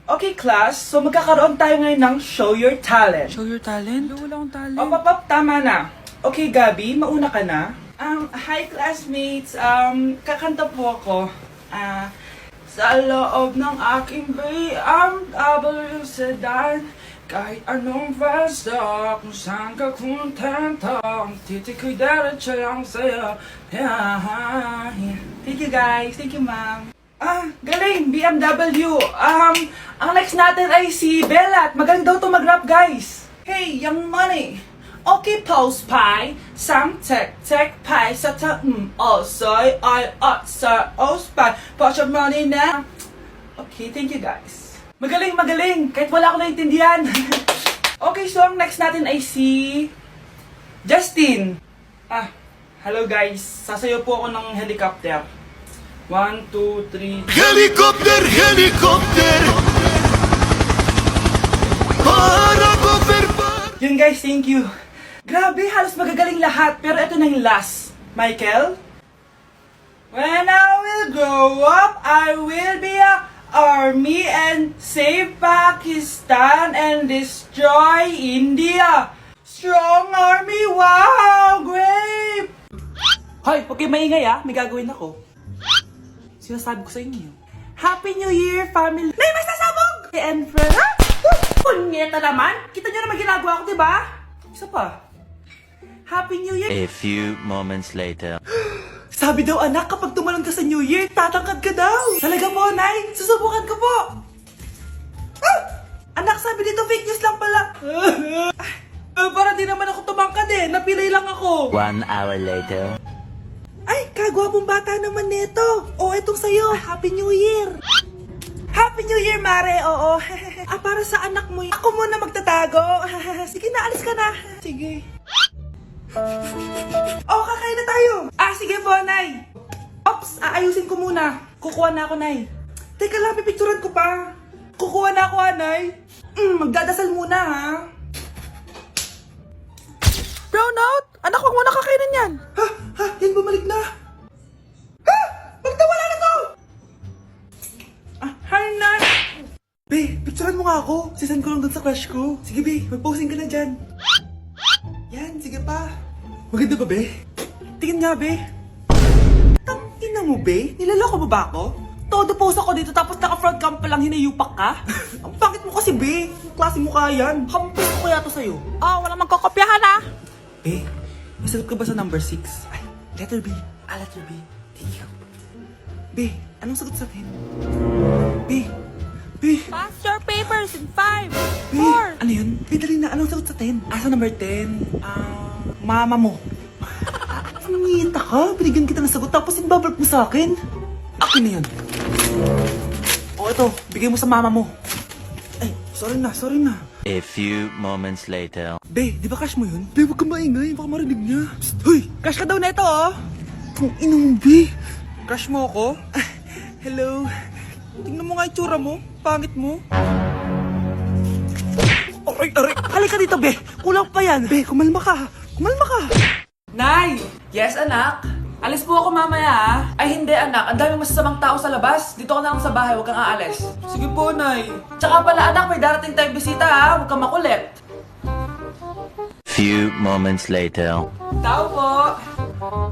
Okay, class. So, magkakaroon tayo ngayon ng Show Your Talent. Show your talent? Wala akong talent. Op, tama na. Okay, Gabi, mauna ka na. Hi, classmates. Kakanta po ako. Sa loob ng aking BMW sedan, kahit anong basta, kung saan ka kontento, ang titik ko'y diretso lang sa'yo. Thank you, guys. Thank you, ma'am. Galing! BMW! Ang next natin ay si Bella at magaling daw to mag-rap, guys! Hey, Young Money! Okay, Pulse Pie! Sam Tech Pie sa soy, I sa Ospie! Put your money now! Okay, thank you, guys. Magaling! Kahit wala ko naintindihan. Okay, so ang next natin ay si Justin. Hello, guys. Sasayaw po ako ng helicopter. 1, 2, 3. Helicopter, helicopter. Para Yun, guys, thank you. Grabe, halos magagaling lahat. Pero ito na yung last. Michael? When I will grow up, I will be a army and save Pakistan and destroy India. Strong army, wow, great! Hoy, okay, maingay may gagawin ako. Sinasabi ko sa inyo. Happy New Year, family! Nay, mas nasabog! And friend, punyeta naman! Kita nyo naman ginagawa ko, diba? Isa pa. Happy New Year! A few moments later. Sabi daw, anak, kapag tumalon ka sa New Year, tatangkad ka daw! Talaga po, Nay! Susubukan ko po! Anak, sabi dito, fake news lang pala! Para di naman ako tumangkad napilay lang ako! 1 hour later. Ay, kagwapong bata naman nito. Etong sa'yo. Happy New Year. Happy New Year, Mare. Oo. Para sa anak mo. Ako muna magtatago. Sige na, alis ka na. Sige. Kakain na tayo. Sige po, Nay. Ops, aayusin ko muna. Kukuha na ako, Nay. Teka lang, pipicturan ko pa. Kukuha na ako, Nay. Magdadasal muna, ha. Brownout! Anak, wag mo na kakainin yan! Yan, bumalik na! Magtawala na to! Hi, Nan! Be, picturean mo nga ako. Sisend ko lang dun sa crush ko. Sige, Be, mag-posing ka na dyan. Yan, sige pa. Maganda ba, Be? Tingin nga, Be. Tangina mo, Be? Nilaloko mo ba ako? Todo post ako dito tapos naka-front cam pa lang hinayupak ka? Ang pangit mo kasi, Be. Klase mo kaya yan. Hampis ko kaya to sa'yo. Walang magkokopyahan Be, masagot ka ba sa number 6? Ay, letter B. Letter B. Thank you. Be, anong sagot sa 10? Be. Pass your papers in 5, Be, 4. ano yun? Be, dali na. Anong sagot sa 10? Sa number 10? Mama mo. Nangita ka? Binigyan kita ng sagot tapos inbabalk mo sa akin? Akin na yun. Ito. Bigay mo sa mama mo. Ay, sorry na. A few moments later. Be, di ba crush mo yun? Be, huwag ka maingay. Baka marinig niya. Psst, hoy! Crush ka daw neto, Kung ina mo, Be. Crush mo ako? Hello. Tingnan mo nga itsura mo. Pangit mo. Aray! Halika dito, Be. Kulang pa yan. Be, kumalma ka. Nay! Yes, anak? Alis po ako mamaya, Ay, hindi, anak. Ang daming masasamang tao sa labas. Dito ka na lang sa bahay. Huwag kang aalis. Sige po, Nay. Tsaka pala, anak, may darating tayong bisita, Huwag kang makulit. Few moments later. Tao po.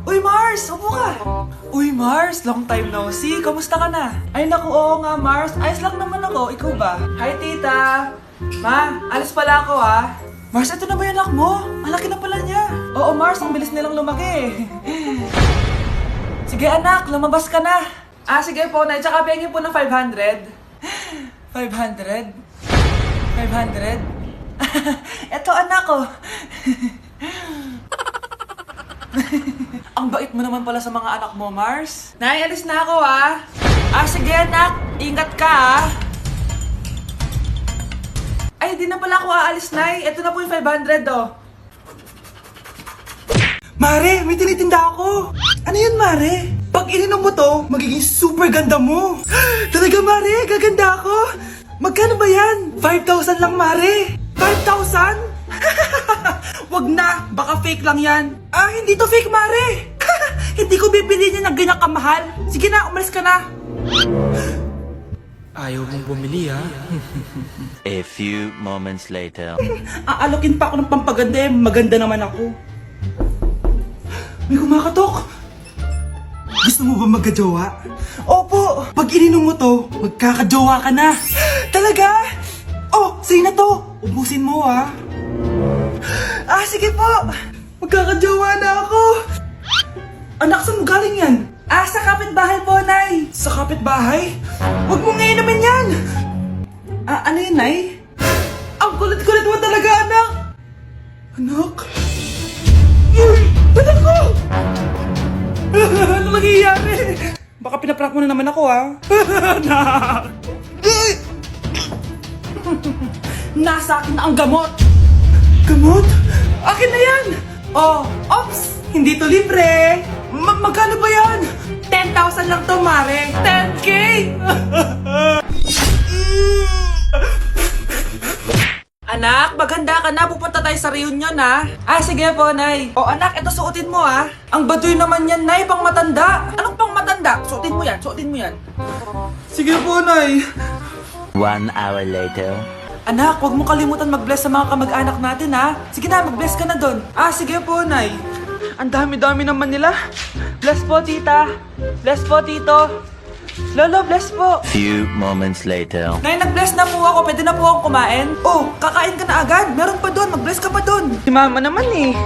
Uy, Mars! Upo ka. Uy, Mars! Long time no see. Kamusta ka na? Ay, naku, oo nga, Mars. Ayos lang naman ako. Ikaw ba? Hi, tita. Ma, alis pala ako, Mars, ito na ba yung anak mo? Malaki na pala niya. Oo, Mars. Ang bilis nilang lumaki. Sige, anak. Lumabas ka na. Sige po, Nay. Tsaka pengin po ng 500. 500? 500? Eto, anak, Ang bait mo naman pala sa mga anak mo, Mars. Nay, alis na ako, sige, anak. Ingat ka, Ay, di na pala ako aalis, Nay. Ito na po yung 500, Mare, may tinitinda ako. Ano yun, Mare? Pag ininom mo to, magiging super ganda mo. Talaga, Mare, gaganda ako. Magkano ba yan? 5,000 lang, Mare. 5,000? Wag na, baka fake lang yan. Hindi to fake, Mare. Hindi ko bibili niya ng ganyan kamahal. Sige na, umalis ka na. Ayaw mong bumili, ha? A few moments later. Aalokin pa ako ng pampaganda eh. Maganda naman ako. May kumakatok. Gusto mo ba magkajowa? Opo! Pag ininom mo to, magkakajowa ka na. Talaga? Oh, sa'yo na to. Ubusin mo, ha? Sige po. Magkakajowa na ako. Anak, saan mo galing yan? Sa kapitbahay po, Nay. Sa kapitbahay? Huwag mo ngayon naman yan. Ano yun, Nay? Ang kulit-kulit mo talaga, anak. Anak? Uy! Anak ko! Ano nangyayari? Baka pinaprank mo na naman ako, ha? Anak! Nasa akin na ang gamot! Gamot? Akin na yan! Oh, ops! Hindi to libre! Magkano ba yan? 10,000 lang to, Mare! 10K! Anak, maganda ka na. Pupunta tayo sa reunion, ha? Sige po, Nay. Anak, ito suotin mo, ha? Ang baduy naman yan, Nay. Pang matanda. Anong pang matanda? Suotin mo yan, suotin mo yan. Sige po, Nay. 1 hour later. Anak, huwag mo kalimutan mag-bless sa mga kamag-anak natin, ha? Sige na, mag-bless ka na doon. Sige po, Nay. Ang dami-dami naman nila. Bless po, tita. Bless po, tito. Lolo, bless po. Few moments later. Nay, nag-bless na po ako. Pwede na po akong kumain? Kakain ka na agad. Meron pa doon. Mag-bless ka pa doon. Si mama naman eh.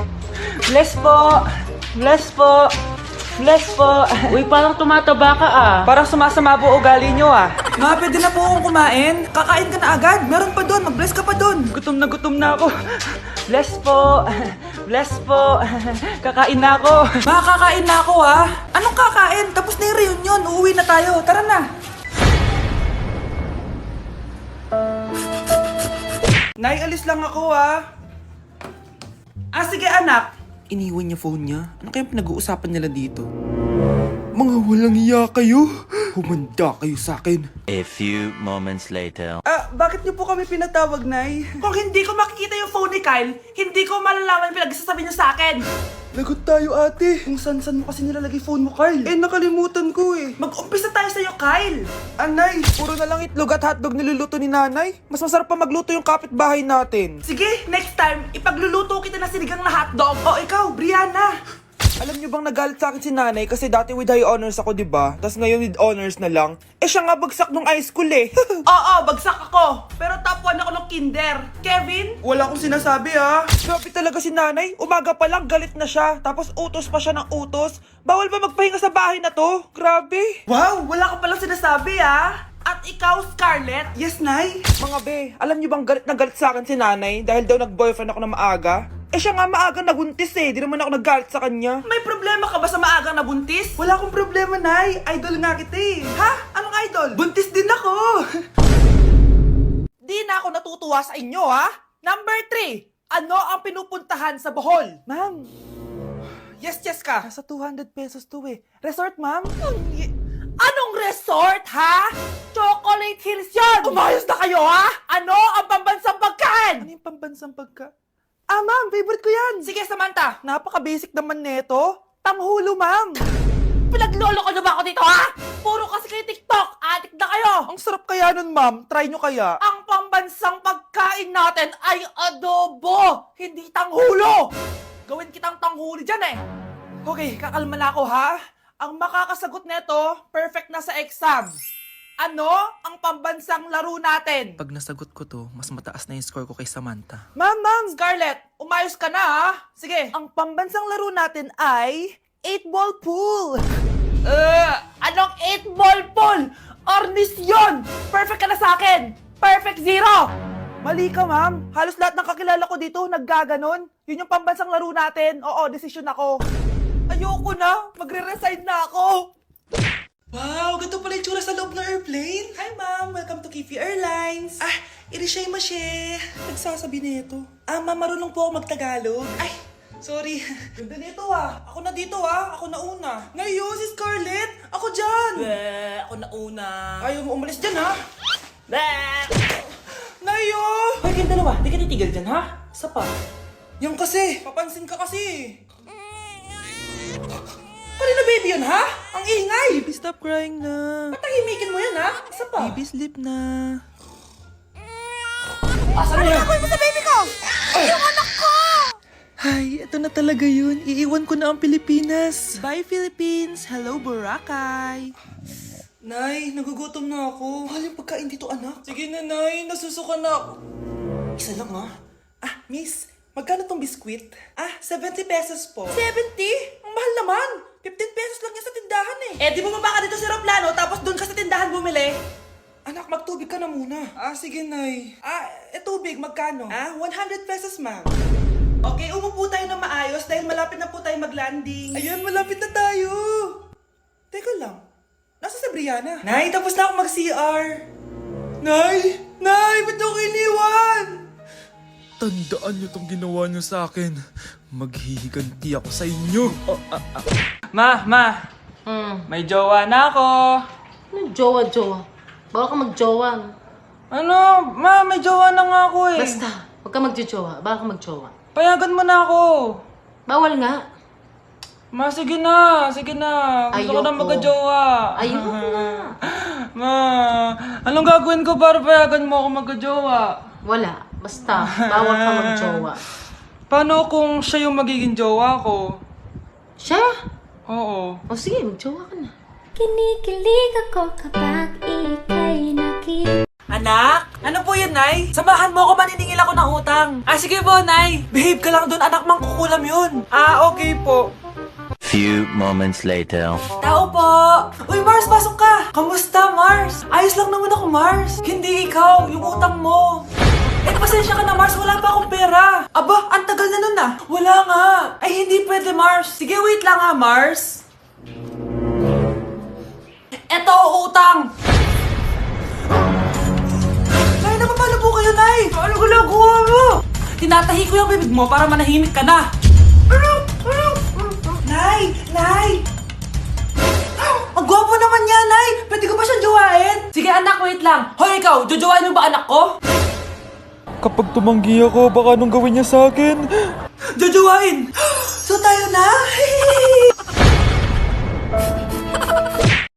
Bless po. Bless po. Bless po. Uy, parang tumataba ka Parang sumasama po ugali nyo Ma, pwede na po akong kumain. Kakain ka na agad. Meron pa doon. Mag-bless ka pa doon. Gutom na ako. Bless po. Bless po. Kakain na ako. Ma, kakain na ako Anong kakain? Tapos na yung reunion. Uuwi na tayo. Tara na. Nay, alis lang ako sige anak. Iniwan niya phone niya. Ano kayang pinag-uusapan nila dito? Mga walang iya kayo. Humanda kayo sa akin. A few moments later. Bakit niyo po kami pinatawag, Nay? Kung hindi ko makikita yung phone ni Kyle, hindi ko malalaman pinagsasabi niyo sa akin. Lagot tayo, ate. Kung san-san mo kasi nilalagay phone mo, Kyle. Nakalimutan ko Mag-umpisa tayo sa'yo, Kyle. Nay, puro na lang itlog at hotdog niluluto ni nanay. Mas masarap pa magluto yung kapitbahay natin. Sige, next time, ipagluluto kita na sinigang na hotdog. Ikaw, Brianna. Alam niyo bang nagalit sa akin si nanay kasi dati with high honors ako, diba? Tapos ngayon with honors na lang. Siya nga bagsak nung high school Oo, bagsak ako. Pero top 1 ako ng kinder. Kevin? Wala akong sinasabi Grabe talaga si nanay. Umaga pa lang galit na siya. Tapos utos pa siya ng utos. Bawal ba magpahinga sa bahay na to? Grabe. Wow, wala ka palang sinasabi At ikaw, Scarlett? Yes, Nay. Mga be, alam niyo bang galit na galit sa akin si nanay dahil daw nag-boyfriend ako na maaga? Siya nga maagang nabuntis Di naman ako naggalit sa kanya. May problema ka ba sa maagang nabuntis? Wala akong problema, Nay. Idol nga kita Ha? Anong idol? Buntis din ako. Di na ako natutuwa sa inyo, Number 3. Ano ang pinupuntahan sa Bohol? Ma'am. Yes ka. Nasa 200 pesos to Resort, ma'am? Anong resort, Chocolate Hills yun! Umayos na kayo, Ano ang pambansang pagkain? Ano yung pambansang pagkain? Ma'am, favorite ko yan. Sige, Samantha. Napaka-basic naman neto. Tanghulo, ma'am. Pinaglolo ko na ba ako dito, Puro kasi kayo TikTok. Addict na kayo. Ang sarap kaya nun, ma'am. Try nyo kaya. Ang pambansang pagkain natin ay adobo, hindi tanghulo. Gawin kitang tanghuli dyan Okay, kakalma na ako, Ang makakasagot neto, perfect na sa exam. Ano ang pambansang laro natin? Pag nasagot ko to, mas mataas na yung score ko kay Samantha. Ma'am! Scarlett, umayos ka na Sige. Ang pambansang laro natin ay 8-ball pool. Anong 8-ball pool? Ornis yun! Perfect ka na sa akin! Perfect 0! Mali ka, ma'am. Halos lahat ng kakilala ko dito naggaganon. Yun yung pambansang laro natin. Oo, desisyon ako. Ayoko na. Magre-resign na ako. Wow, ganito pala yung tsura sa loob ng airplane. Hi, ma'am. Welcome to Kifi Airlines. Irishay mashe. Nagsasabi na ito. Ma'am, marunong po ako magtagalog. Ay, sorry. Ganda nito Ako na dito Ako na una. Ngayon, si Scarlett. Ako dyan. Ako na una. Ayaw mo umalis dyan Nayo! Hoy, kayong dalawa. Di ka titigil dyan, Isa pa. Yan kasi. Papansin ka kasi. kanina baby yun, ha? Ang ingay! Baby, stop crying na. Patahimikin mo yun, ha? Isa pa. Baby, sleep na. Asan na yan? Ako mo sa baby ko! Yung anak ko! Ay, ito na talaga yun. Iiwan ko na ang Pilipinas. Bye, Philippines. Hello, Boracay. Nay, nagugutom na ako. Mahal yung pagkain dito, anak. Sige na, Nay. Nasusuka na ako. Isa lang, ha? Miss, magkano tong biskwit? 70 pesos po. 70? Ang mahal naman. 15 pesos lang yan sa tindahan eh. Eh, di bumaba ka dito sa aeroplano, tapos doon ka sa tindahan bumili. Anak, magtubig ka na muna. Sige, Nay. Tubig, magkano? 100 pesos, ma'am. Okay, umupo tayo na maayos dahil malapit na po tayo mag-landing. Ayun, malapit na tayo. Teka lang. Nasa si Brianna? Nay, tapos na ako mag-CR. Nay! Nay! Ba't ako iniwan? Tandaan niyo tong ginawa niyo sa akin. Maghihiganti ako sa inyo. Ma, may jowa na ako. Ano jowa-jowa? Baka ka mag-jowa. Ano? Ma, may jowa na nga ako eh. Basta, huwag ka mag-jowa. Baka ka mag-jowa. Payagan mo na ako. Bawal nga. Ma, sige na. Sige na. Gusto ko na Ayoko. magka-jowa. Ayoko na. Ma, anong gagawin ko para payagan mo ako magka-jowa? Wala. Basta, bawal ka mag-jowa. Paano kung siya yung magiging jowa ko? Siya? Oo. O sige, mag-jowa ka na. Kinikilig ako kapag ika'y nakita. Anak? Ano po yun, Nay? Samahan mo ako, maniningil ako ng utang. Sige po, Nay. Behave ka lang dun, anak, mangkukulam yun. Okay po. Few moments later. Tao po! Uy, Mars, pasok ka! Kamusta, Mars? Ayos lang naman ako, Mars. Hindi ikaw, yung utang mo. Pasensya ka na, Mars. Wala pa akong pera. Aba, ang tagal na nun ah. Wala nga. Ay, hindi pwede, Mars. Sige, wait lang ha, Mars. Eto, utang! Nay, napapalo po kayo, Nay! Ano ginagawa mo? Tinatahi ko yung bibig mo para manahimik ka na. Nay! Nay! Ang gwapo naman niya, Nay! Pwede ko ba siyang jowain? Sige, anak, wait lang. Hoy, ikaw, jojowain mo ba anak ko? Kapag tumanggi ako, baka anong gawin niya sa akin? Jojowain! So tayo na?